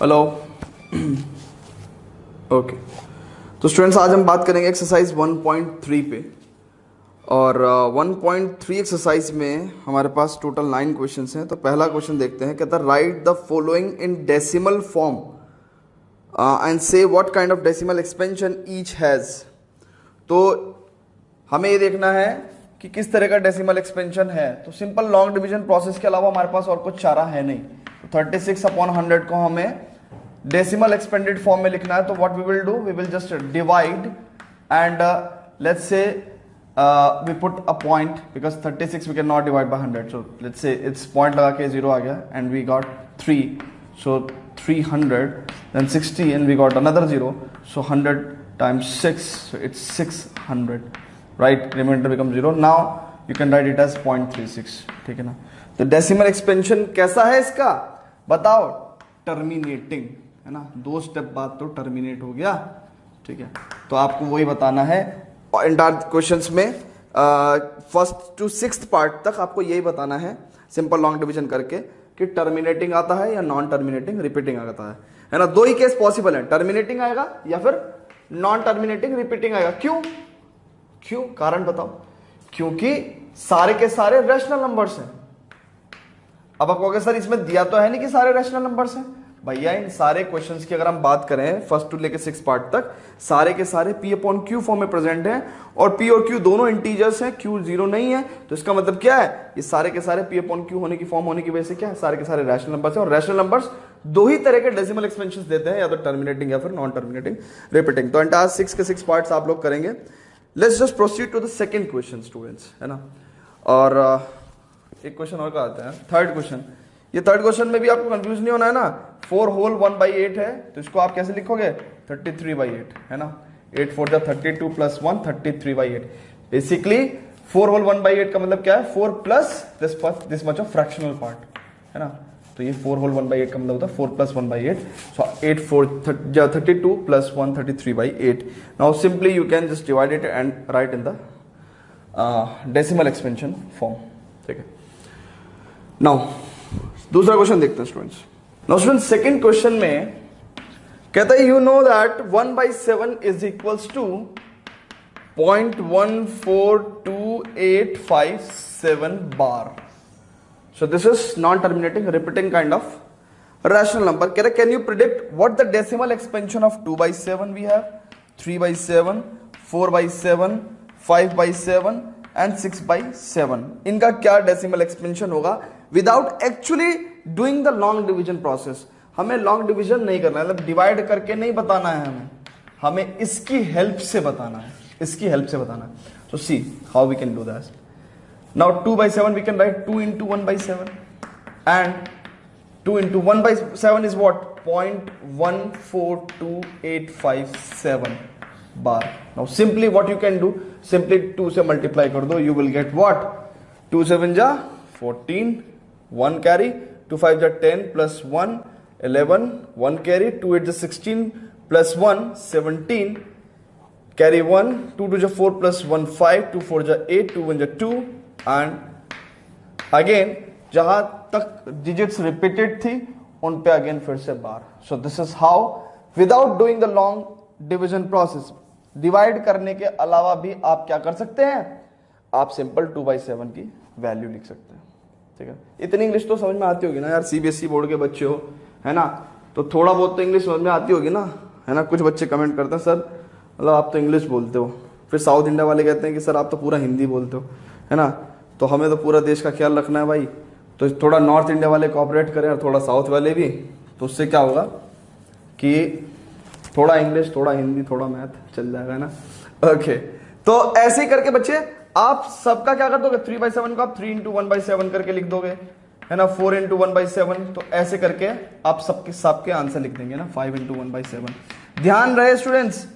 Hello. Okay, तो students आज हम बात करेंगे एक्सरसाइज 1.3 पे। और 1.3 एक्सरसाइज में हमारे पास टोटल 9 क्वेश्चंस हैं। तो पहला क्वेश्चन देखते हैं, कहता है write the following in decimal form and say what kind of decimal expansion each has. तो हमें ये देखना है कि किस तरह का डेसिमल एक्सपेंशन है। तो सिंपल लॉन्ग डिवीजन प्रोसेस के अलावा हमारे पास और कुछ चारा है नहीं। तो 36/100 को हमें डेसिमल एक्सपेंडेड फॉर्म में लिखना है। तो what we will do, we will just divide and let's say we put a point because 36 we can not divide by 100। So let's say it's point लगा के 0 आ गया एंड वी गॉट 3, सो 300, then 60 and we got another 0, so 100 times 6, so it's 600, right? Remainder becomes 0. Now you can write it as 0.36, ठीक है ना। तो decimal expansion कैसा है इसका बताओ, टर्मिनेटिंग है ना। 2 स्टेप बाद तो टर्मिनेट हो गया, ठीक है। तो आपको वही बताना है इंटायर क्वेश्चंस में, फर्स्ट टू सिक्स्थ पार्ट तक आपको यही बताना है सिंपल लॉन्ग डिवीजन करके कि टर्मिनेटिंग आता है या नॉन टर्मिनेटिंग रिपीटिंग आता है ना। 2 ही केस पॉसिबल है, टर्मिनेटिंग आएगा या फिर नॉन टर्मिनेटिंग रिपीटिंग आएगा। क्यों कारण बताओ। क्योंकि सारे के सारे रैशनल नंबर्स हैं। अब आप कहोगे सर इसमें दिया तो है नहीं कि सारे रैशनल नंबर्स हैं। भैया इन सारे क्वेश्चंस की अगर हम बात करें फर्स्ट टू लेके 6 पार्ट तक, सारे के सारे P/Q फॉर्म में प्रेजेंट हैं और P और Q दोनों इंटीजर्स हैं, Q 0 नहीं है। तो इसका मतलब क्या है, ये सारे के सारे P/Q होने की फॉर्म होने की वजह से क्या है, सारे के सारे रैशनल नंबर्स हैं। और रैशनल नंबर्स 2 ही तरह के डेसिमल एक्सपेंशंस देते हैं, या तो टर्मिनेटिंग या फिर नॉन टर्मिनेटिंग रिपीटिंग। तो एंटायर 6 के 6 पार्ट्स आप लोग करेंगे। Let's just proceed to the second question students, है ना। और एक क्वेश्चन और का आता है, थर्ड क्वेश्चन। ये थर्ड क्वेश्चन में भी आपको कंफ्यूज नहीं होना है ना। 4 होल 1/8 है, तो इसको आप कैसे लिखोगे, 33/8 है ना। 8 4 जा 32 प्लस 1 33/8। बेसिकली 4 होल 1/8 का मतलब क्या है, 4 plus this much of fractional part, है ना। तो ये 4 होल 1/8 का मतलब होता है 4 प्लस 1/8। सो 8 4 32 plus 1 33/8। Now simply you can just divide it and write in the decimal expansion form, ठीक है। नाउ दूसरा क्वेश्चन देखते हैं students. Now students second question में कहता है you know that 1/7 is equals to 0.142857 bar. So this is non terminating repeating kind of rational number. कह रहे can you predict what the decimal expansion of 2/7 we have, 3/7, 4/7, 5/7 and 6/7। इनका क्या decimal expansion होगा without actually doing the long division process. हमें long division नहीं करना है, मतलब डिवाइड करके नहीं बताना है हमें इसकी हेल्प से बताना है, इसकी हेल्प से बताना है। So see how we can do that. Now 2/7 we can write 2 into 1/7 and 2 into 1/7 is what, 0.142857 bar. Now simply what you can do, simply 2 से मल्टीप्लाई कर दो, यू विल गेट व्हाट, 2 7 जा 14, 1 कैरी, 2 5 जा 10 plus 1 11, 1 carry, 2 8 जा 16 plus 1 17 carry 1, 2 2 जा 4 plus 1 5, 2 4 जा 8, 2 1 जा 2 and again जहां तक डिजिट्स रिपीटेड थी उन पे अगेन फिर से बार। So this is how without doing the long division process, divide करने के अलावा भी आप क्या कर सकते हैं, आप सिंपल 2/7 की वैल्यू लिख सकते हैं, ठीक है। इतनी इंग्लिश तो समझ में आती होगी ना यार, सीबीएसई बोर्ड के बच्चे हो, है ना, तो थोड़ा बहुत तो इंग्लिश समझ में आती होगी ना, है ना। कुछ बच्चे कमेंट करते हैं सर मतलब आप तो इंग्लिश बोलते हो, फिर साउथ इंडिया वाले कहते हैं कि सर आप तो पूरा हिंदी बोलते हो, है ना। तो हमें तो पूरा देश का ख्याल रखना है भाई, तो थोड़ा नॉर्थ इंडिया वाले कोऑपरेट करें और थोड़ा साउथ वाले भी, तो उससे क्या होगा कि थोड़ा इंग्लिश थोड़ा हिंदी थोड़ा मैथ चल जाएगा ना। ओके, तो ऐसे ही करके बच्चे आप सबका क्या कर दोगे, 3/7 को आप 3 into 1/7 करके लिख दोगे, है ना। 4 into 1/7, तो ऐसे करके आप सबके आंसर लिख देंगे ना, 5 into 1/7। ध्यान रहे स्टूडेंट्स,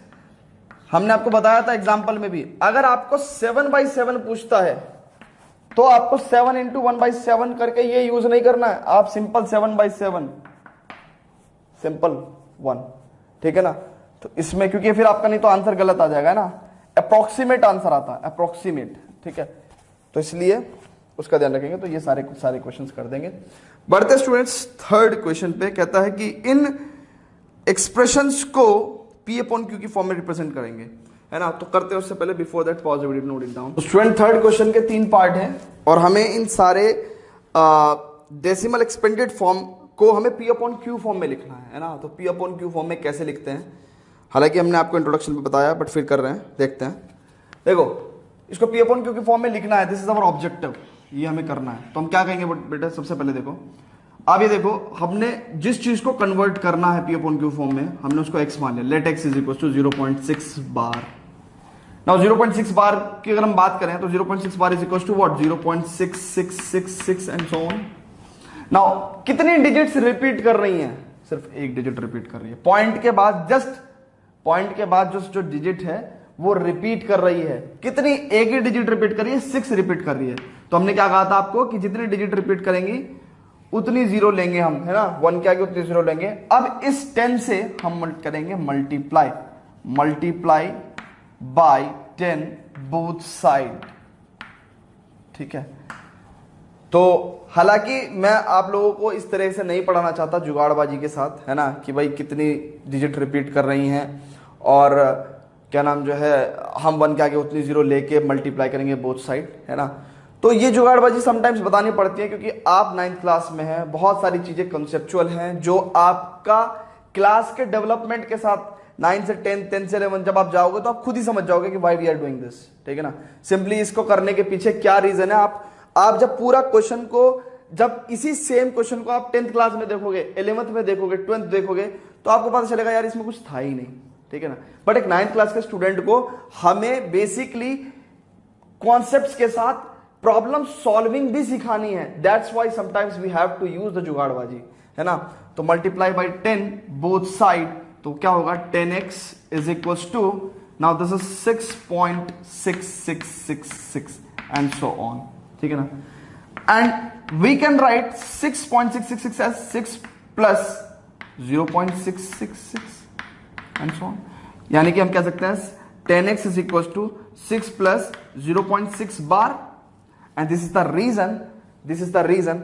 हमने आपको बताया था एग्जाम्पल में भी, अगर आपको 7/7 पूछता है तो आपको 7 into 1/7 करके ये यूज नहीं करना है, आप सिंपल 7/7 सिंपल 1, ठीक है ना। तो इसमें क्योंकि फिर आपका नहीं तो आंसर गलत आ जाएगा ना, अप्रोक्सीमेट आंसर आता है, अप्रोक्सीमेट, ठीक है। तो इसलिए उसका ध्यान रखेंगे। तो ये सारे क्वेश्चंस कर देंगे। बढ़ते स्टूडेंट्स थर्ड क्वेश्चन पे, कहता है कि इन एक्सप्रेशंस को P अपॉन क्यू की फॉर्म में रिप्रेजेंट करेंगे, है ना। तो करते हैं उससे पहले before that pause video, note it down. Student third question के 3 पार्ट हैं और हमें इन सारे डेसिमल एक्सपेंडेड फॉर्म को हमें P अपॉन क्यू फॉर्म में लिखना है ना। तो P अपॉन क्यू फॉर्म में कैसे लिखते हैं, हालांकि हमने आपको इंट्रोडक्शन में बताया बट फिर कर रहे हैं, देखते हैं। देखो इसको P अपॉन क्यू की फॉर्म में लिखना है, दिस इज अवर ऑब्जेक्टिव, ये हमें करना है। तो हम क्या कहेंगे बेटा, सबसे पहले देखो अब ये देखो, हमने जिस चीज को कन्वर्ट करना है P अपॉन क्यू फॉर्म में, हमने उसको x मान लिया। Let x is equal to 0.6 bar. Now 0.6 bar की अगर हम बात करें तो 0.6 bar is equal to what, 0.6666 and so on. Now कितनी डिजिट्स रिपीट कर रही हैं, सिर्फ एक डिजिट रिपीट कर रही है। पॉइंट के बाद जस्ट पॉइंट के बाद जो डिजिट है वो रिपीट कर रही है। कितनी, एक ही डिजिट रिपीट कर रही है, 6 रिपीट कर रही है। तो हमने क्या कहा था आपको कि जितनी डिजिट रिपीट करेंगी उतनी जीरो लेंगे हम, है ना। 1 के आगे उतनी जीरो लेंगे। अब इस 10 से हम करेंगे मल्टीप्लाई बाय 10 बोथ साइड, ठीक है। तो हालांकि मैं आप लोगों को इस तरह से नहीं पढ़ाना चाहता जुगाड़बाजी के साथ, है ना, कि भाई कितनी डिजिट रिपीट कर रही हैं और क्या नाम जो है हम 1 के आगे उतनी जीरो लेके मल्टीप्लाई करेंगे बोथ साइड, है ना। तो ये जुगाड़बाजी समटाइम्स बतानी पड़ती है क्योंकि आप 9th क्लास में हैं, बहुत सारी चीजें कंसेप्चुअल हैं जो आपका क्लास के डेवलपमेंट के साथ 9 से 10, 10 से 11 जब आप जाओगे तो आप खुद ही समझ जाओगे कि why we are doing this, ठीक है ना। सिंपली इसको करने के पीछे क्या रीजन है, आप जब पूरा क्वेश्चन को, जब इसी सेम क्वेश्चन को आप 10th क्लास में देखोगे, 11th में देखोगे, 12th देखोगे, तो आपको पता चलेगा यार इसमें कुछ था ही नहीं, ठीक है ना। बट एक 9th क्लास के स्टूडेंट को हमें बेसिकली कॉन्सेप्ट्स के साथ प्रॉब्लम सॉल्विंग भी सिखानी है। That's why sometimes we have to use the जुगाड़बाजी, है ना। तो मल्टीप्लाई बाय 10 बोथ साइड, तो क्या होगा, 10x is equals to, now this is 6.6666 and so on, ठीक है ना। And we can write 6.666 as 6 plus 0.666 and so on. यानी कि हम कह सकते हैं 10x is equals to 6 plus 0.6 bar. And this is the reason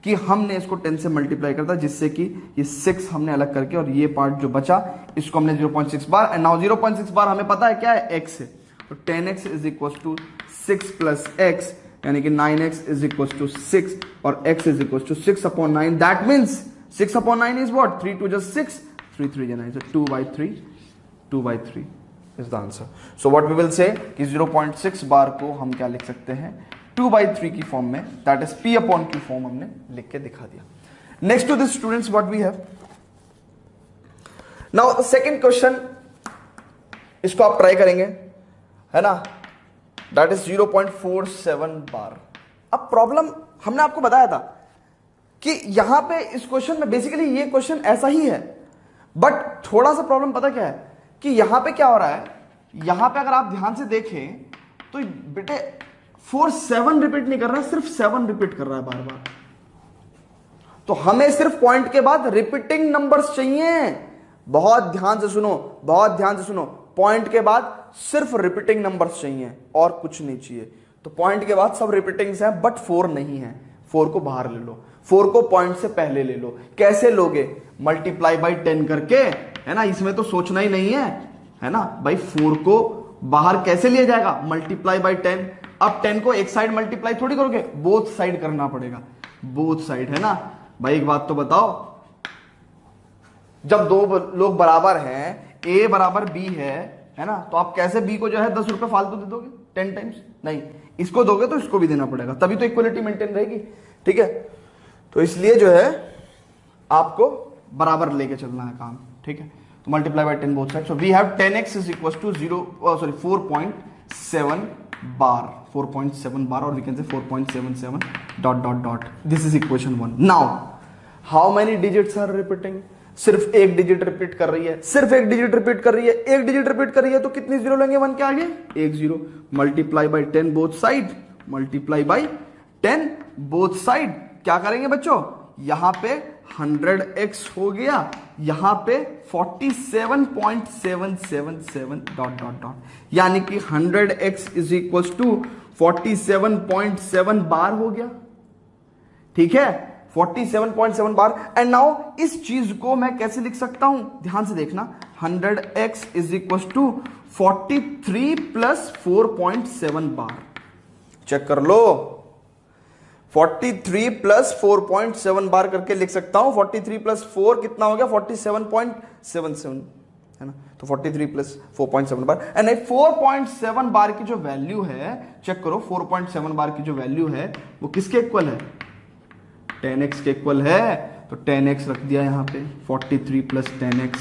कि हमने इसको 10 से मल्टीप्लाई करता, जिससे कि ये 6 हमने अलग करके और ये पार्ट जो बचा इसको हमने 0.6 बार, एंड नाउ 0.6 बार हमें पता है क्या है, x है। तो 10x is equal to 6 plus x, यानी कि 9x इज इक्वल टू 6 और x is equal to 6 upon 9। That means 6 upon 9 is what, 3 2 just 6, 3 3 9, so 2/3 is the answer. So what we will say कि 0.6 बार को हम क्या लिख सकते हैं, 2/3 की फॉर्म में, that is P upon Q form हमने लिख के दिखा दिया। Next to this students what we have now second question, इसको आप ट्राई करेंगे, है ना, दैट इज 0.47 बार। अब प्रॉब्लम हमने आपको बताया था कि यहां पे इस क्वेश्चन में बेसिकली ये क्वेश्चन ऐसा ही है, बट थोड़ा सा प्रॉब्लम पता क्या है कि यहां पे क्या हो रहा है, यहां पे अगर आप ध्यान से देखें तो बेटे 7 रिपीट नहीं कर रहा है, सिर्फ 7 रिपीट कर रहा है बार बार। तो हमें सिर्फ पॉइंट के बाद रिपीटिंग नंबर्स चाहिए। बहुत ध्यान से सुनो, पॉइंट के बाद सिर्फ रिपीटिंग नंबर्स चाहिए और कुछ नहीं चाहिए। तो पॉइंट के बाद सब रिपीटिंग्स हैं बट 4 नहीं है, 4 को बाहर ले लो, 4 को पॉइंट से पहले ले लो। कैसे लोगे, मल्टीप्लाई बाय 10 करके, है ना, इसमें तो सोचना ही नहीं है ना भाई। 4 को बाहर कैसे लिया जाएगा, मल्टीप्लाई बाय 10। अब 10 को एक साइड मल्टीप्लाई थोड़ी करोगे, बोथ साइड करना पड़ेगा, बोथ साइड, है ना भाई। एक बात तो बताओ, जब 2 लोग बराबर हैं, A बराबर B है ना, तो आप कैसे B को जो है 10 रुपए फालतू दे दोगे 10 टाइम्स, नहीं, इसको दोगे तो इसको भी देना पड़ेगा, तभी तो इक्वलिटी मेंटेन रहेगी, ठीक है। तो इसलिए जो है आपको बराबर लेके चलना है काम, ठीक है। तो multiply by 10 both side, so we have 10x is equal to 4.7 bar, 4.7 bar, और we can say 4.77 dot dot dot. This is equation 1। Now how many digits are repeating, सिर्फ एक डिजिट रिपीट कर रही है, सिर्फ एक डिजिट रिपीट कर रही है, एक डिजिट रिपीट कर रही है, तो कितनी जीरो लेंगे 1 के आगे, 1 0। Multiply by 10 both side, multiply by 10 both side, क्या करेंगे बच्चों, यहां पे 100x हो गया, यहां पे 47.777 डॉट डॉट डॉट, यानी कि 100x इज इक्वल टू 47.7 बार हो गया, ठीक है। 47.7 बार। एंड नाउ इस चीज को मैं कैसे लिख सकता हूं, ध्यान से देखना, 100x is equal to 43 plus 4.7 bar. Check कर लो, 43 प्लस 4.7 बार करके लिख सकता हूं। 43 प्लस 4 कितना हो गया, 47.77 है ना। तो 43 प्लस 4.7 बार, एंड 4.7 बार की जो वैल्यू है, चेक करो, 4.7 बार की जो वैल्यू है वो किसके इक्वल है, 10x के इक्वल है। तो 10x रख दिया यहां पे, 43 प्लस 10x।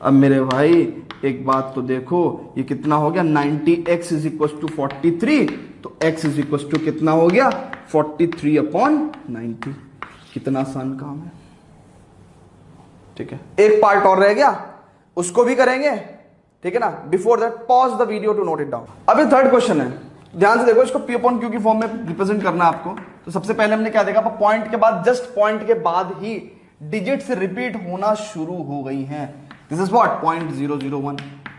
अब मेरे भाई एक बात तो देखो, ये कितना हो गया, 90x इज इक्वल टू 43, तो x इज इक्वल टू कितना हो गया, 43/90। कितना आसान काम है, ठीक है। एक पार्ट और रह गया, उसको भी करेंगे, ठीक है ना। Before that pause the video to note it down. अब ये थर्ड क्वेश्चन है, ध्यान से देखो, इसको P अपॉन Q की फॉर्म में रिप्रेजेंट करना है आपको। तो सबसे पहले हमने क्या देखा, पॉइंट के बाद, जस्ट पॉइंट के बाद ही डिजिट्स रिपीट होना शुरू हो गई हैं। This is what, 0.001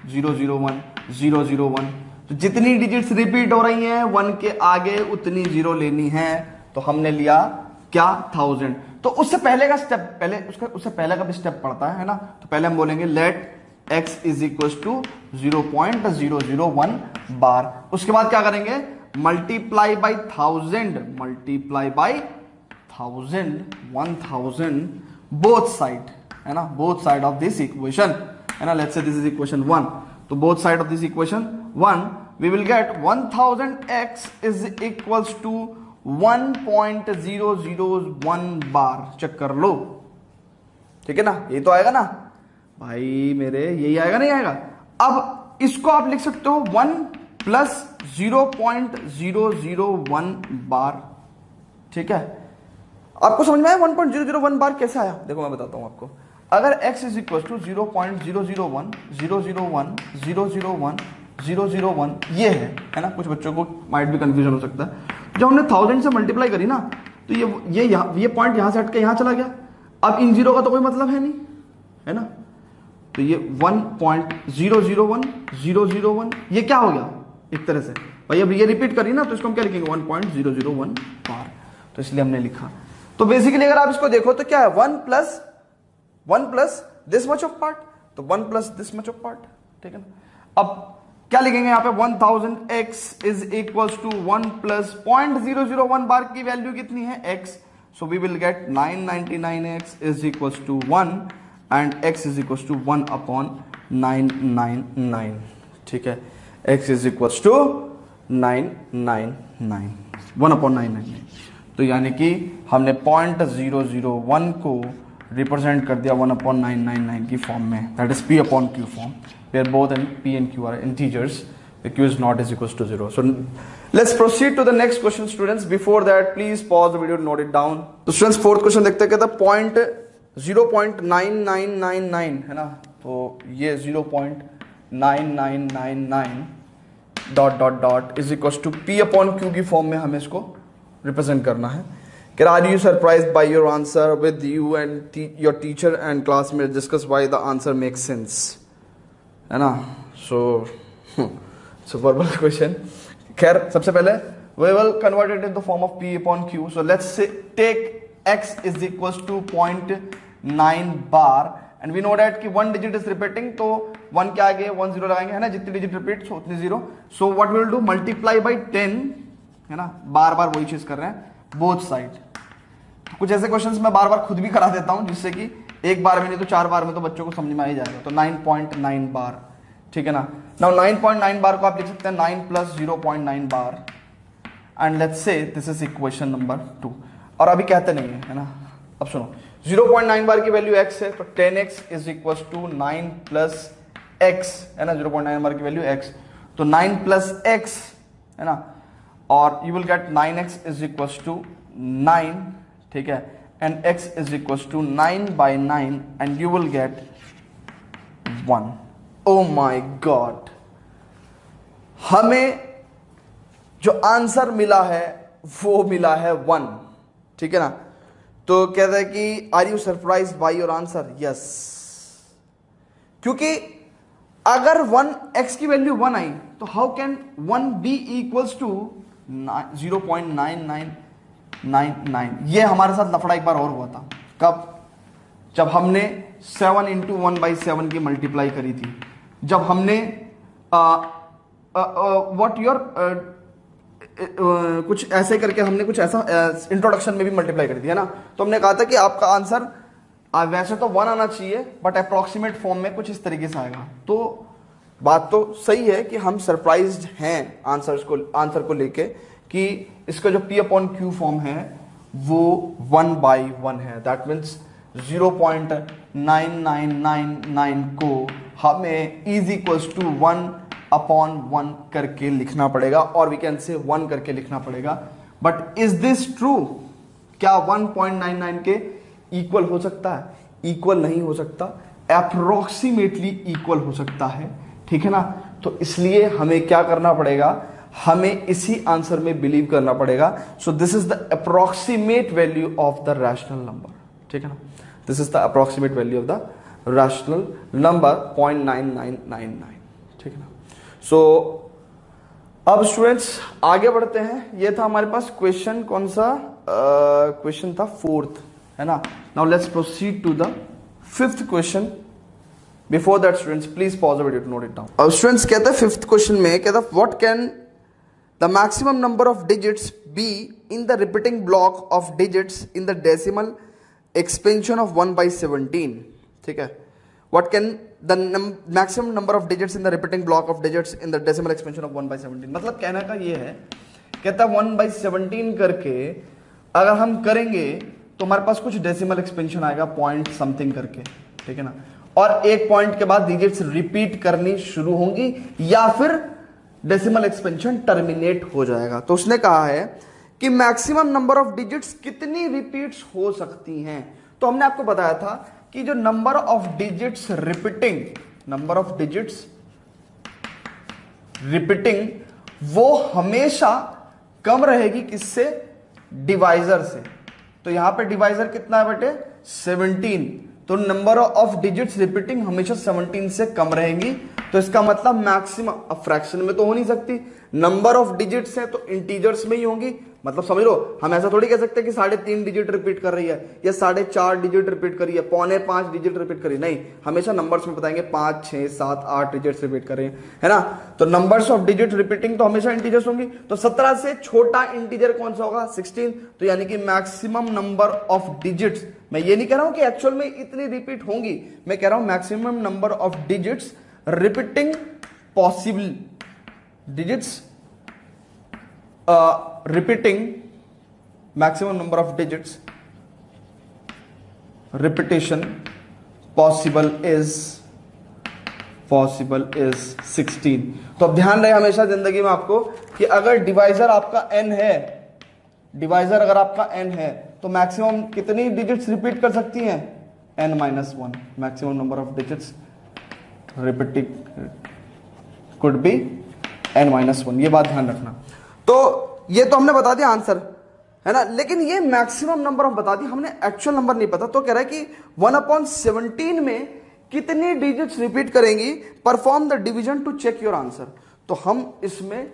001 001। तो जितनी डिजिट्स रिपीट हो रही हैं 1 के आगे उतनी जीरो लेनी है। तो हमने लिया क्या, 1000। तो उससे पहले का स्टेप, पहले उससे पहले का भी स्टेप पड़ता है ना। तो पहले हम बोलेंगे let x is equal to 0.001 bar. उसके बाद क्या करेंगे, multiply by 1000, multiply by 1000 both side, है ना, both side of this equation, है ना। Let's say this is equation 1। So both side of this equation 1 we will get 1000x is equals to 1.001 bar. Check कर लो, ठीक है ना, ये तो आएगा ना भाई मेरे, यही आएगा, नहीं आएगा। अब इसको आप लिख सकते हो 1 प्लस 0.001 बार, ठीक है। आपको समझ में आया 1.001 बार कैसे आया, देखो मैं बताता हूं आपको। अगर x इज इक्वल टू 0.001 001 001 001 ये है ना। कुछ बच्चों को माइट भी कंफ्यूजन हो सकता है। जब हमने 1000 से मल्टीप्लाई करी ना, तो ये पॉइंट यहां से हट के यहां चला गया। अब इन जीरो का तो कोई मतलब है नहीं, है ना। तो ये 1.001 001 ये क्या हो गया एक तरह से भाई। अब ये रिपीट करी ना, तो इसको हम क्या लिखेंगे, 1.001 बार। तो इसलिए हमने लिखा। तो बेसिकली अगर आप इसको देखो तो क्या है, 1 plus this much of part, तो 1 plus this much of part, ठीक है ना। अब क्या लिखेंगे यहाँ पे, 1000x is equals to 1 plus 0.001 bar की वैल्यू कितनी है, x। So we will get 999x is equals to 1 and x is equals to 1/999, ठीक है। x is equals to 999, 1/999। तो यानी कि हमने 0.001 को रिप्रेजेंट कर दिया 1/999 की फॉर्म में, that is P upon Q form, where both P and Q are integers, the Q is not is equals to 0. So let's proceed to the next question, students. Before that, please pause the video to note it down. तो students fourth question देखते हैं, कहता point 0.9999 है ना। तो ये 0.9999 dot is equal to P upon Q की form में हमें इसको रिप्रेजेंट करना है। Are you surprised by your answer with you and your teacher and classmates discuss why the answer makes sense, है ना। सो सुपरबल क्वेश्चन। खैर सबसे पहले we will convert it into the form of P upon Q. So let's say take x is equals to 0.9 bar and we know that कि 1 digit is repeating, तो 1 के आगे 10 लगाएंगे, है ना। जितनी डिजिट रिपीट उतनी 0। So what will do, multiply by 10, है ना। बार बार वही चीज कर रहे हैं, बोथ साइड। कुछ ऐसे क्वेश्चंस मैं बार बार खुद भी करा देता हूं, जिससे कि एक बार में नहीं तो 4 बार में तो बच्चों को समझ में आ ही जाएगा। तो 9.9 बार, ठीक है ना। नाउ 9.9 बार को आप लिख सकते हैं 9 plus 0.9 bar, and let's say this is equation number 2। और अभी कहते नहीं है ना। अब सुनो, 0.9 बार की वैल्यू x है, तो 10x is equal to 9 plus x, है ना। 0.9 बार की वैल्यू x, तो 9 प्लस x, है ना। और you will get 9x is equal to 9, ठीक है, and x is equal to 9/9 and you will get 1। Oh my god, हमें जो आंसर मिला है वो मिला है 1, ठीक है ना। तो कहता है कि are you surprise by your answer, yes. क्योंकि अगर 1x की वैल्यू 1 आई तो how can 1 be equals to 0.99 9 ये हमारे साथ लफड़ा एक बार और हुआ था। कब? जब हमने 7 इंटू 1/7 की मल्टीप्लाई करी थी, जब हमने व्हाट योर कुछ ऐसे करके हमने कुछ ऐसा इंट्रोडक्शन में भी मल्टीप्लाई करी थी, है ना। तो हमने कहा था कि आपका आंसर वैसे तो 1 आना चाहिए, बट अप्रोक्सीमेट फॉर्म में कुछ इस तरीके से आएगा। तो बात तो सही है कि हम सरप्राइज्ड हैं आंसर को लेके कि इसका जो P/Q फॉर्म है वो 1/1 है। दैट मीन्स 0.9999 को हमें इज इक्वल्स टू 1/1 करके लिखना पड़ेगा, और वी कैन से 1 करके लिखना पड़ेगा। But is this true? क्या 1.99 के इक्वल हो सकता है? इक्वल नहीं हो सकता, अप्रोक्सीमेटली इक्वल हो सकता है, ठीक है ना। तो इसलिए हमें क्या करना पड़ेगा, हमें इसी आंसर में बिलीव करना पड़ेगा। सो this is the approximate value of the rational number, ठीक है ना। This is the approximate value of the rational number 0.9999, ठीक है ना। सो अब स्टूडेंट्स आगे बढ़ते हैं। ये था हमारे पास क्वेश्चन, कौन सा क्वेश्चन था? 4th, है ना। Now let's proceed to the 5th question. Before that students please pause the video to note it down. अब स्टूडेंट्स कहता है 5th क्वेश्चन में, कहता है what can the maximum number of digits be in the repeating block of digits in the decimal expansion of 1/17, ठीक है। What can the maximum number of digits in the repeating block of digits in the decimal expansion of 1/17? मतलब कहने का ये है, कहता है 1/17 करके अगर हम करेंगे तो हमारे पास कुछ डेसिमल एक्सपेंशन आएगा पॉइंट समथिंग करके, ठीक है ना। और एक पॉइंट के बाद डिजिट्स रिपीट करनी शुरू होंगी या फिर डेसिमल एक्सपेंशन टर्मिनेट हो जाएगा। तो उसने कहा है कि मैक्सिमम नंबर ऑफ डिजिट्स कितनी रिपीट्स हो सकती हैं। तो हमने आपको बताया था कि जो नंबर ऑफ डिजिट्स रिपीटिंग वो हमेशा कम रहेगी किससे? डिवाइजर से। तो यहां पे डिवाइजर कितना है बेटे? 17। तो नंबर ऑफ डिजिट्स रिपीटिंग हमेशा 17 से कम रहेंगी। तो इसका मतलब मैक्सिमम, अब फ्रैक्शन में तो हो नहीं सकती, नंबर ऑफ डिजिट्स है तो इंटीजर्स में ही होंगी। मतलब समझ लो, हम ऐसा थोड़ी कह सकते कि 3.5 डिजिट रिपीट कर रही है या 4.5 डिजिट रिपीट कर रही है, 4.25 डिजिट रिपीट कर रही है, नहीं, हमेशा नंबर्स में बताएंगे 5, 6, 7, 8 डिजिट्स रिपीट कर रही है ना। तो नंबर्स ऑफ डिजिट रिपीटिंग तो हमेशा इंटीजर्स होंगी। तो 17 से छोटा इंटीजर कौन सा होगा? 16। तो यानी कि मैक्सिमम नंबर ऑफ डिजिट्स, मैं ये नहीं कह रहा हूं कि एक्चुअल में इतनी रिपीट होंगी, मैं कह रहा हूं maximum number of digits repeating possible digits repeating maximum number of digits repetition possible is 16। तो अब ध्यान रहे हमेशा जिंदगी में आपको कि अगर डिवाइजर आपका n है, डिवाइजर अगर आपका n है तो मैक्सिमम कितनी डिजिट्स रिपीट कर सकती हैं? n-1। Maximum number of digits repeating could be n-1। ये बात ध्यान रखना। तो ये तो हमने बता दिया आंसर, है ना। लेकिन ये मैक्सिमम नंबर ऑफ बता दी, हमने एक्चुअल नंबर नहीं पता। तो कह रहा है कि 1/17 में कितनी डिजिट्स रिपीट करेंगी? Perform the division to check your answer. तो हम इसमें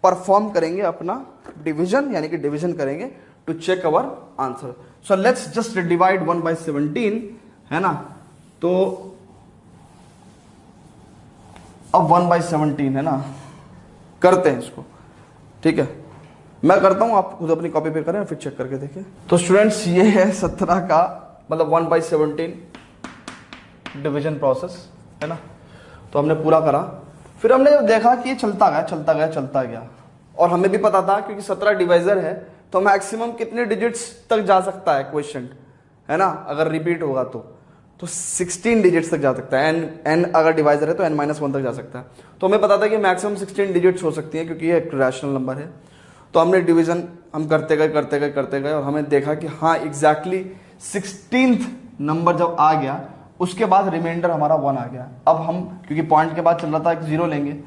परफॉर्म करेंगे अपना डिवीजन, यानी कि डिवीजन करेंगे to check our answer. So let's just divide 1/17, है ना। तो अब 1/17 है ना, करते हैं इसको, ठीक है। मैं करता हूं, आप खुद अपनी कॉपी पे करें फिर चेक करके देखें। तो स्टूडेंट्स ये है 17 का मतलब 1/17 डिवीजन प्रोसेस, है ना। तो हमने पूरा करा, फिर हमने जब देखा कि ये चलता गया और हमें भी पता था क्योंकि 17 डिवाइजर है तो मैक्सिमम कितने डिजिट्स तक जा सकता है क्वेश्चन, है ना। अगर रिपीट होगा तो 16 डिजिट्स तक जा सकता है। n अगर डिवाइजर है तो n-1 तक जा सकता है। तो हमें पता था कि मैक्सिमम 16 डिजिट्स हो सकती है क्योंकि ये एक रैशनल नंबर है। तो हमने डिवीजन हम करते गए और हमें देखा कि हाँ एग्जैक्टली 16th नंबर जब आ गया उसके बाद रिमाइंडर हमारा 1 आ गया। अब हम क्योंकि पॉइंट के बाद चल रहा था एक 0 लेंगे,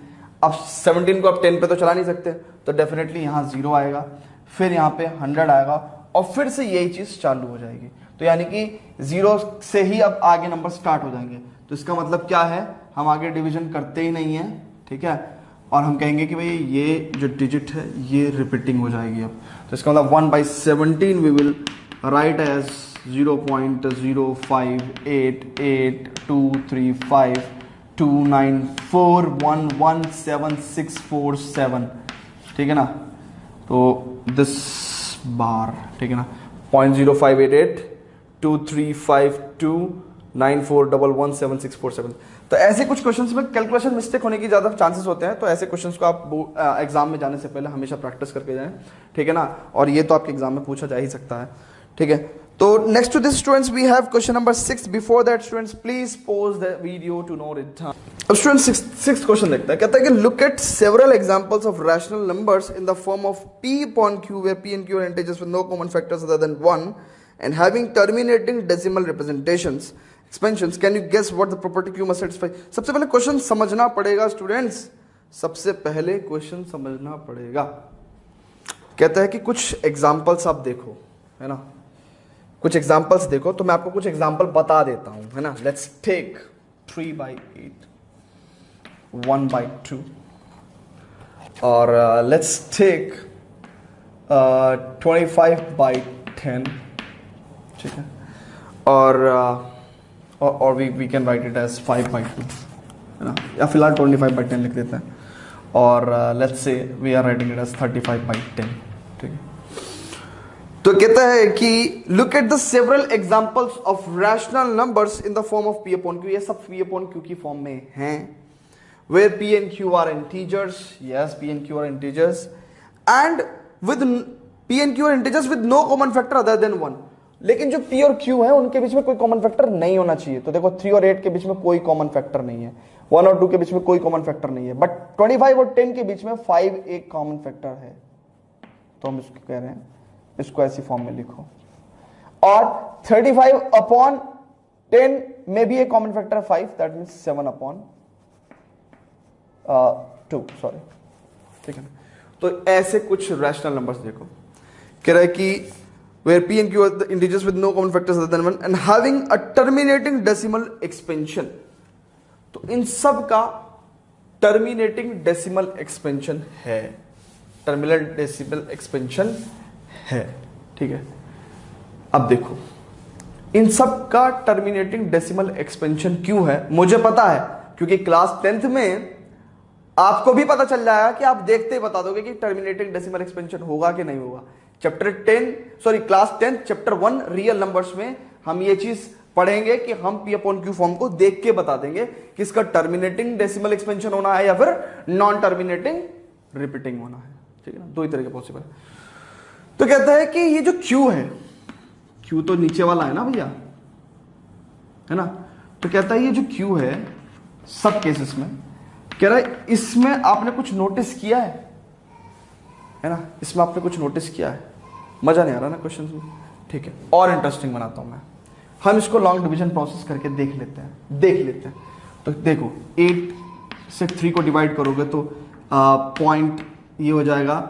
अब 17 को अब 10 पे तो चला नहीं सकते, तो डेफिनेटली यहाँ 0 आएगा, फिर यहाँ पे 100 आएगा और फिर से यही चीज चालू हो जाएगी। तो यानी कि 0 से ही अब आगे नंबर स्टार्ट हो जाएंगे। तो इसका मतलब क्या है, हम आगे डिवीजन करते ही नहीं है, ठीक है। और हम कहेंगे कि भाई ये जो डिजिट है ये रिपीटिंग हो जाएगी अब। तो इसका मतलब 1/17 वी विल राइट एज 0.058823529411767, ठीक है ना। तो दिस बार, ठीक है ना, 0.058235294117647। तो ऐसे कुछ क्वेश्चंस में कैलकुलेशन मिस्टेक होने की ज़्यादा चांसेस होते हैं, तो ऐसे क्वेश्चंस को आप एग्जाम में जाने से पहले हमेशा प्रैक्टिस करके जाएं, ठीक है ना। और ये तो आपके एग्जाम में पूछा जा ही सकता है, ठीक है। तो next to this students we have question number 6। Before that students please pause the video to note it down. अब स्टूडेंट सिक्स्थ क्वेश्चन देखता है, कहता है कि look at several examples of rational numbers in the form of p upon q where p and q are integers with no common factors other than 1 and having terminating decimal representations expansions. Can you guess what the property q must satisfy? सबसे पहले question समझना पड़ेगा students, सबसे पहले question समझना पड़ेगा। कहता है कि कुछ एग्जांपल्स आप देखो, है ना, कुछ एग्जांपल्स देखो। तो मैं आपको कुछ एग्जांपल बता देता हूं, है ना। लेट्स टेक 3/8, 1/2 और लेट्स टेक 25/10, ठीक है। और we can write it as 5/2, है ना, या फिलहाल 25/10 लिख देते हैं। और let's say we are writing it as 35/10, ठीक है। तो कहता है कि look at the several examples of rational numbers in the form of p upon q। ये सब p upon q की फॉर्म में हैं। Where p and q are integers, yes, p and q are integers, and with p and q are integers with no common factor other than 1। लेकिन जो p और q है उनके बीच में कोई कॉमन फैक्टर नहीं होना चाहिए। तो देखो 3 और 8 के बीच में कोई कॉमन फैक्टर नहीं है, 1 और 2 के बीच में कोई कॉमन फैक्टर नहीं है, बट 25 और 10 के बीच में 5 एक कॉमन फैक्टर है। तो हम इसको कह रहे हैं, इसको ऐसी फॉर्म में लिखो। और 35/10 में भी एक कॉमन फैक्टर है 5, दैट मींस 7/2, सॉरी, ठीक है ना। तो ऐसे कुछ रैशनल नंबर्स देखो, कह रहा है कि where p and q are the integers with no common factors other than 1 and having a terminating decimal expansion। तो इन सब का टर्मिनेटिंग डेसिमल एक्सपेंशन है, टर्मिनल डेसिमल एक्सपेंशन है, ठीक है। अब देखो इन सब का टर्मिनेटिंग डेसिमल एक्सपेंशन क्यों है, मुझे पता है, क्योंकि क्लास 10th में आपको भी पता चल जाएगा कि आप देखते ही बता दोगे कि टर्मिनेटिंग डेसिमल एक्सपेंशन होगा कि नहीं होगा। क्लास 10 चैप्टर 1 रियल नंबर्स में हम ये चीज पढ़ेंगे कि हम p upon q फॉर्म को देख के बता देंगे कि इसका टर्मिनेटिंग डेसिमल एक्सपेंशन होना है या फिर नॉन टर्मिनेटिंग रिपीटिंग होना है, ठीक है ना। दो ही तरीके पॉसिबल है। तो कहता है कि ये जो q है, q तो नीचे वाला है ना भैया, है ना। तो कहता है ये जो q है सब केसेस में, कह रहा है इसमें आपने कुछ नोटिस किया है ना, इसमें आपने कुछ नोटिस किया है। मजा नहीं आ रहा ना क्वेश्चन में, ठीक है। और इंटरेस्टिंग बनाता हूं मैं, हम इसको लॉन्ग डिवीजन प्रोसेस करके देख लेते हैं। तो देखो 8 से 3 को डिवाइड करोगे तो पॉइंट ये हो जाएगा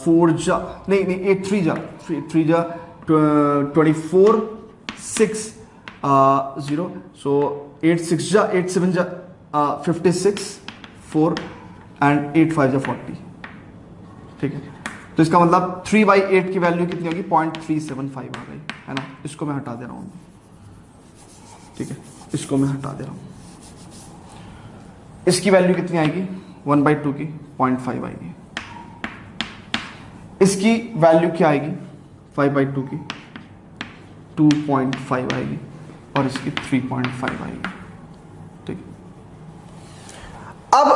4 जा नहीं 8 3 जा 24 6 0, सो 8 6 जा 8 7 जा 56 4 एंड 8 5 जा 40, ठीक है। तो इसका मतलब 3/8 की वैल्यू कितनी होगी, 0.375 आ गई, है ना। इसको मैं हटा दे रहा हूं, ठीक है, इसको मैं हटा दे रहा हूं। इसकी वैल्यू कितनी आएगी 1/2 की 0.5 आएगी। इसकी वैल्यू क्या आएगी 5/2 की 2.5 आएगी और इसकी 3.5 आएगी, ठीक है। अब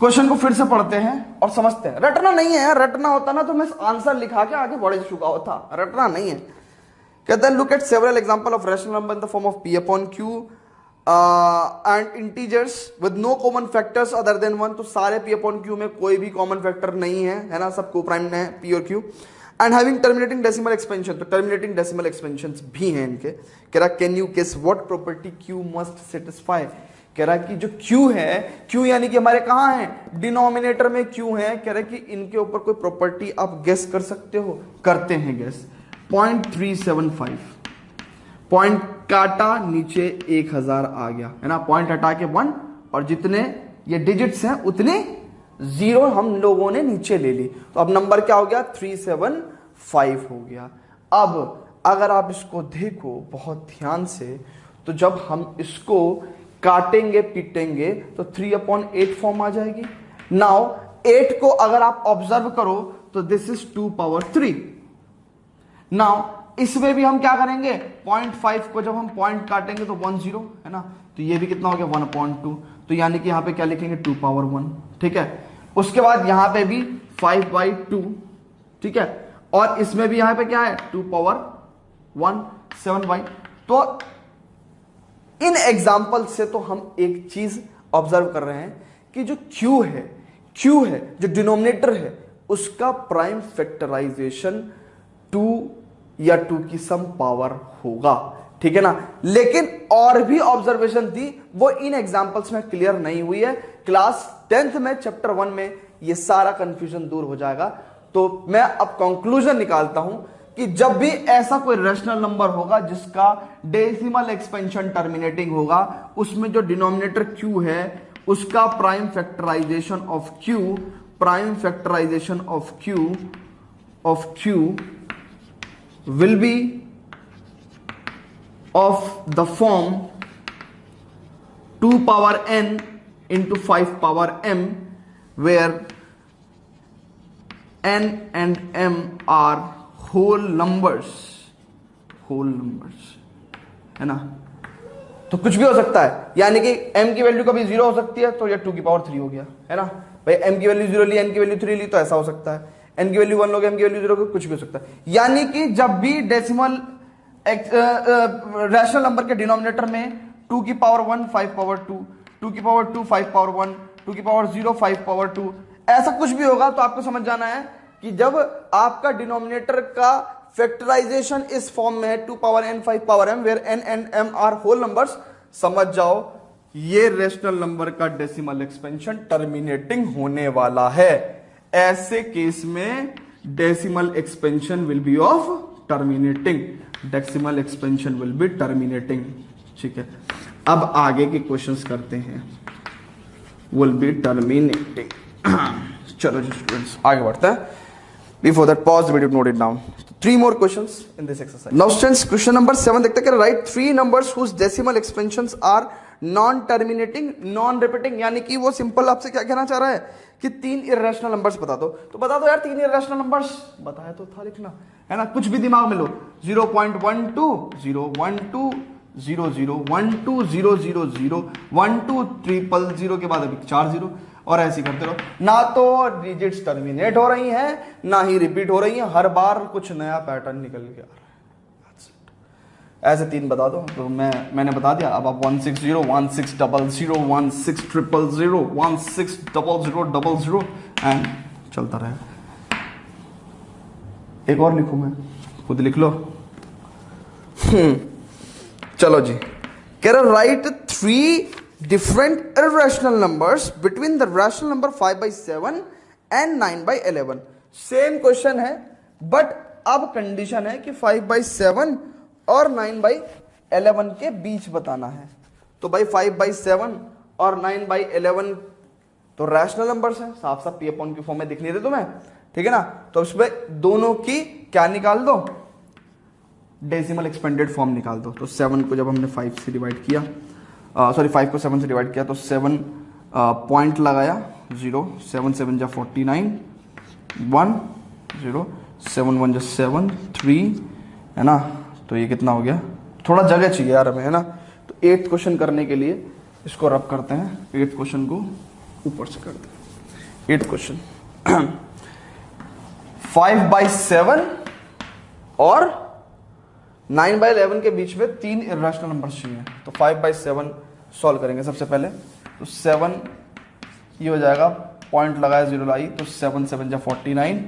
क्वेश्चन को फिर से पढ़ते हैं और समझते हैं। रटना नहीं है यार, रटना होता ना तो मैं आंसर लिखा के आगे बढ़ चुका होता, रटना नहीं है। कहता है look at several example of rational number in the form of p upon q and integers with no common factors other than 1। तो सारे p upon q में कोई भी कॉमन फैक्टर नहीं है ना, सब कोप्राइम है p और q। And having terminating decimal expansion, तो टर्मिनेटिंग डेसिमल एक्सपेंशंस भी हैं इनके। कह रहा can you guess what property q must satisfy. कह रहा कि जो q है, q यानी कि हमारे कहां है, डिनोमिनेटर में q है। कह रहा कि इनके ऊपर कोई प्रॉपर्टी आप गेस कर सकते हो, करते हैं गेस। 0.375, पॉइंट काटा नीचे 1000 आ गया, है ना। पॉइंट हटा के 1 और जितने ये डिजिट्स हैं उतने जीरो हम लोगों ने नीचे ले ली, तो अब नंबर क्या हो गया 375 हो गया। अब अगर आप इसको देखो बहुत ध्यान से, तो जब हम इसको काटेंगे पीटेंगे तो 3/8 फॉर्म आ जाएगी। नाउ 8 को अगर आप ऑब्जर्व करो तो दिस इज 2/3। नाउ इसमें भी हम क्या करेंगे, 0.5 को जब हम पॉइंट काटेंगे तो 10 है ना, तो ये भी कितना हो गया 1/2, तो यानी कि यहां पे क्या लिखेंगे 2/1, ठीक है। उसके बाद यहां पे भी 5/2, ठीक है, और इसमें भी यहां पे क्या है 2/1 7/, तो इन एग्जाम्पल से तो हम एक चीज ऑब्जर्व कर रहे हैं कि जो Q है जो डिनोमिनेटर है उसका प्राइम फैक्टराइजेशन 2 या 2 की सम पावर होगा, ठीक है ना। लेकिन और भी ऑब्जर्वेशन थी, वो इन एग्जांपल्स में क्लियर नहीं हुई है। क्लास 10th में चैप्टर 1 में ये सारा कंफ्यूजन दूर हो जाएगा। तो मैं अब कंक्लूजन निकालता हूं कि जब भी ऐसा कोई रैशनल नंबर होगा जिसका डेसिमल एक्सपेंशन टर्मिनेटिंग होगा, उसमें जो डिनोमिनेटर Q है उसका prime factorization of Q will be of the form 2 power n into 5 power m, where n and m are whole numbers, है ना। तो कुछ भी हो सकता है, यानी कि m की वैल्यू कभी 0 हो सकती है, तो ये 2/3 हो गया, है ना भाई। m की वैल्यू 0 ली, n की वैल्यू 3 ली, तो ऐसा हो सकता है। n की वैल्यू 1 लोगे, m की वैल्यू 0 कुछ भी हो सकता है। यानी कि जब भी डेसिमल रैशनल नंबर के डिनोमिनेटर में 2/1 5/2, 2/2 5/1, 2/0 5/2, ऐसा कुछ भी होगा, तो आपको समझ जाना है कि जब आपका डिनोमिनेटर का फैक्टराइजेशन इस फॉर्म में है 2 power n 5 power m, where n and m are whole numbers, समझ जाओ ये रैशनल नंबर का डेसिमल एक्सपेंशन टर्मिनेटिंग होने वाला है। ऐसे केस में decimal expansion will be of terminating, decimal expansion will be terminating, ठीक है। अब आगे के क्वेश्चंस करते हैं, विल बी टर्मिनेटिंग। चलो जी स्टूडेंट्स आगे बढ़ते हैं। Before that pause the video, note it down. 3 more questions in this exercise. Now students, question number 7 देखते हैं, write 3 numbers whose decimal expansions are non terminating non repeating. यानी कि वो simple आपसे क्या कहना चाह रहा है कि 3 इरेशनल नंबर्स बता दो, तो बता दो यार 3 इरेशनल नंबर्स, बताया तो था लिखना, है ना। कुछ भी दिमाग में लो, 0.12 012 00 12 000 12 000 के बाद अभी 4 0, और ऐसे करते रहो। ना तो डिजिट्स टर्मिनेट हो रही हैं, ना ही रिपीट हो रही हैं, हर बार कुछ नया पैटर्न निकल के आ रहा है। ऐसे 3 बता दो, तो मैंने बता दिया। अब आप 160 1600 1600 1600 एंड चलता रहेगा। एक और लिखूं मैं, खुद लिख लो। चलो जी, कह रहा right 3 different irrational numbers between the rational number 5/7 and 9/11। Same question है, बट अब कंडीशन है कि 5/7 और 9/11 के बीच बताना है। तो भाई 5/7 और 9/11 तो रैशनल नंबर्स हैं, साफ साफ पी अपॉन क्यू फॉर्म में दिख नहीं रहे तुम्हें, ठीक है ना। तो इसमें दोनों की क्या निकाल दो, डेसिमल एक्सपेंडेड फॉर्म निकाल दो। तो 7 को जब हमने 5 से डिवाइड किया, 5 को 7 से डिवाइड किया, तो 7 पॉइंट लगाया 0, 7 7 जा 49, 1 0, 7 1 जा 7 3, है ना। तो ये कितना हो गया, थोड़ा जगह चाहिए यार हमें, है ना। तो 8th क्वेश्चन करने के लिए इसको रब करते हैं, 8th क्वेश्चन को ऊपर से करते हैं। 8th क्वेश्चन 5/7 और 9/11 के बीच में 3 इरेशनल नंबर चाहिए। तो 5/7 सॉल्व करेंगे सबसे पहले। तो 7 ये हो जाएगा, पॉइंट लगाया 0 लाई, तो 7 7 जा 49,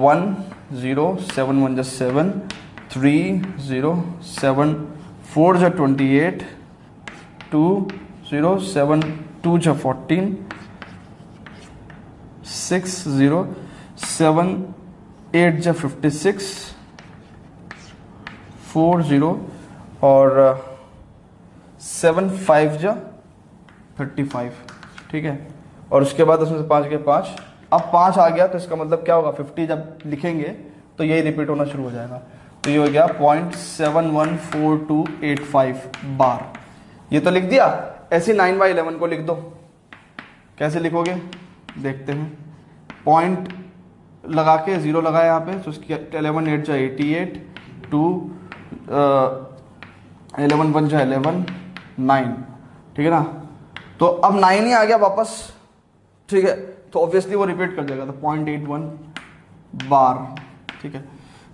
1 0, 7 1 जा 7, 3 0, 7 4 जा 28, 2 0, 7 2 जा 14, 6 0, 7 8 जा 56, 4 0 और 7 5 जा 35, ठीक है। और उसके बाद उसमें से 5 के 5, अब 5 आ गया तो इसका मतलब क्या होगा, 50 जब लिखेंगे तो यही रिपीट होना शुरू हो जाएगा। तो ये हो गया 0.714285 बार। ये तो लिख दिया। ऐसे 9/11 को लिख दो। कैसे लिखोगे देखते हैं। पॉइंट लगा के 0 लगाया यहाँ पे, तो उसकी 11 8 जा 88, 2 11 1 जा 11, 9, ठीक है ना। तो अब 9 ही आ गया वापस, ठीक है, तो ऑब्वियसली वो रिपीट कर देगा, तो 0.81 बार, ठीक है।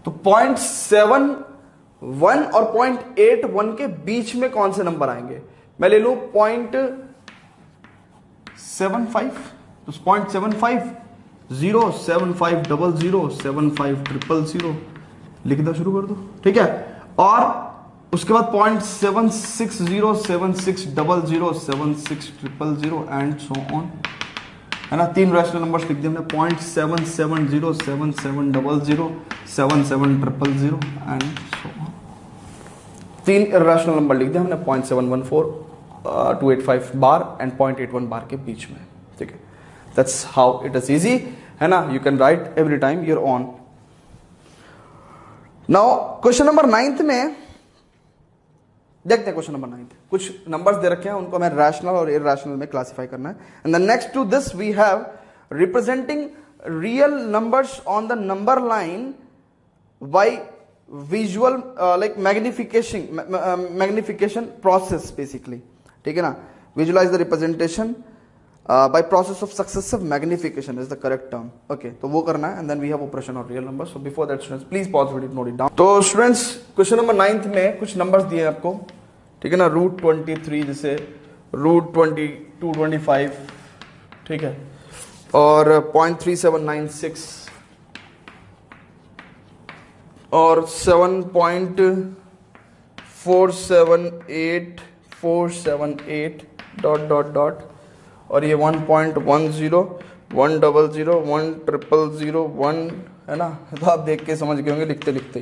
तो 0.71 और 0.81 के बीच में कौन से नंबर आएंगे? मैं ले लूं 0.75, तो 0.75 0 7500 75000 लिखना शुरू कर दो, ठीक है। और उसके बाद 0.760 7600 76000 एंड सो ऑन, है ना। 3 रैशनल नंबर्स लिख दिए हमने, 0.770 7700 77000 and so on. 3 irrational number लिख दिए हमने, 0.714 285 बार एंड 0.81 बार के बीच में, ठीक है। That's how it is easy, है ना। You can write every time you're on. Now question number 9 में देखते हैं। क्वेश्चन नंबर 9 कुछ नंबर्स दे रखे हैं, उनको हमें रैशनल और इरैशनल में क्लासिफाई करना है। And the next to this we have representing real numbers on the number line by visual like magnification process basically, ठीक है ना। Visualize the representation by process of successive magnification is the correct term, okay. तो वो करना है। And then we have operation of real number. So before that students please pause video, note it down. तो students question number 9 में कुछ numbers दिए हैं आपको, ठीक है ना। √23 जैसे √2225, ठीक है, और 0.3796 और 7.478478 डॉट डॉट डॉट, और ये 1.10 100 100 10001, है ना। तो आप देख के समझ गए होंगे लिखते लिखते।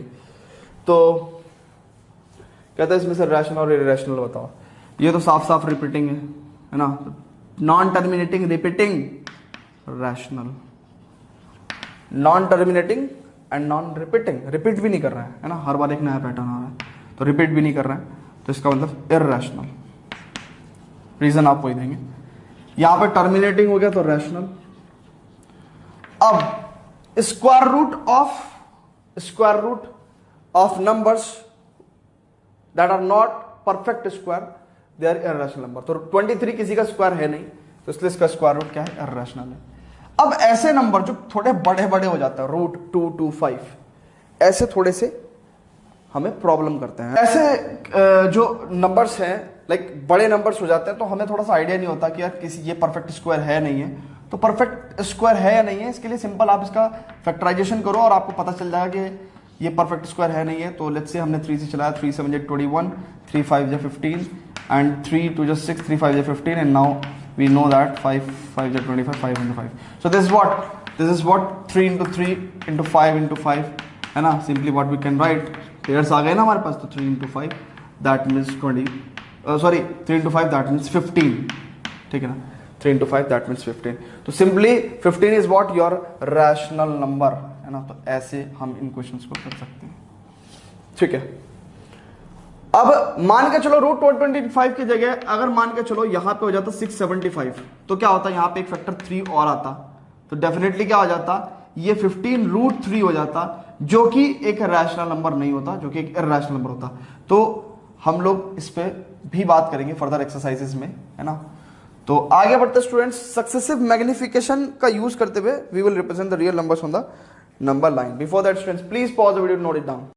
तो कहता है इसमें से रैशनल और इरैशनल बताओ। ये तो साफ साफ रिपीटिंग है ना। Non terminating repeating rational, non terminating and non repeating, repeat भी नहीं कर रहा है ना। हर बार एक नया पैटर्न आ रहा है, तो रिपीट भी नहीं कर रहा है, तो इसका मतलब इरैशनल। रीजन आप वही देंगे। यहां पे टर्मिनेटिंग हो गया तो रैशनल। अब square root of numbers that are not perfect square, they are irrational number. तो 23 किसी का स्क्वायर है नहीं, तो इसलिए इसका स्क्वायर रूट क्या है, इरैशनल है। अब ऐसे नंबर जो थोड़े बड़े बड़े हो जाते हैं, √225, ऐसे थोड़े से हमें प्रॉब्लम करते हैं। ऐसे जो नंबर्स हैं लाइक बड़े नंबर्स हो जाते हैं, तो हमें थोड़ा सा आइडिया नहीं होता कि यार किसी ये परफेक्ट स्क्वायर है नहीं है। तो परफेक्ट स्क्वायर है या नहीं है, इसके लिए सिंपल आप इसका फैक्टराइजेशन करो और आपको पता चल जाएगा कि ये परफेक्ट स्क्वायर है नहीं है। तो लेट्स से हमने 3 से चलाया, 3 7 21, 3 5 15 and 3 2 6, 3 5 15 and now we know that 5 5 25, 5 into 5. So this is what 3 into 3 into 5 into 5, है ना। Simply what we can write, pairs आ गए ना हमारे पास, तो 3 into 5 that means 20, 3 into 5 that means 15, ठीक है ना। 3 into 5 that means 15. तो simply 15 is what your rational number, है ना। तो ऐसे हम इन क्वेश्चंस को कर सकते हैं, ठीक है। अब मान के चलो √225 की जगह अगर मान के चलो यहां पे हो जाता 675, तो क्या होता, यहां पे एक फैक्टर 3 और आता, तो डेफिनेटली क्या हो जाता, ये 15 √3 हो जाता, जो कि एक रैशनल नंबर नहीं होता, जो कि एक इरैशनल नंबर होता। तो हम लोग इस पे भी बात करेंगे फर्दर एक्सरसाइजेस में, है ना। तो आगे बढ़ते स्टूडेंट्स, सक्सेसिव मैग्निफिकेशन का यूज करते हुए we will represent the real numbers on the number line. Before that students please pause the video, note it down.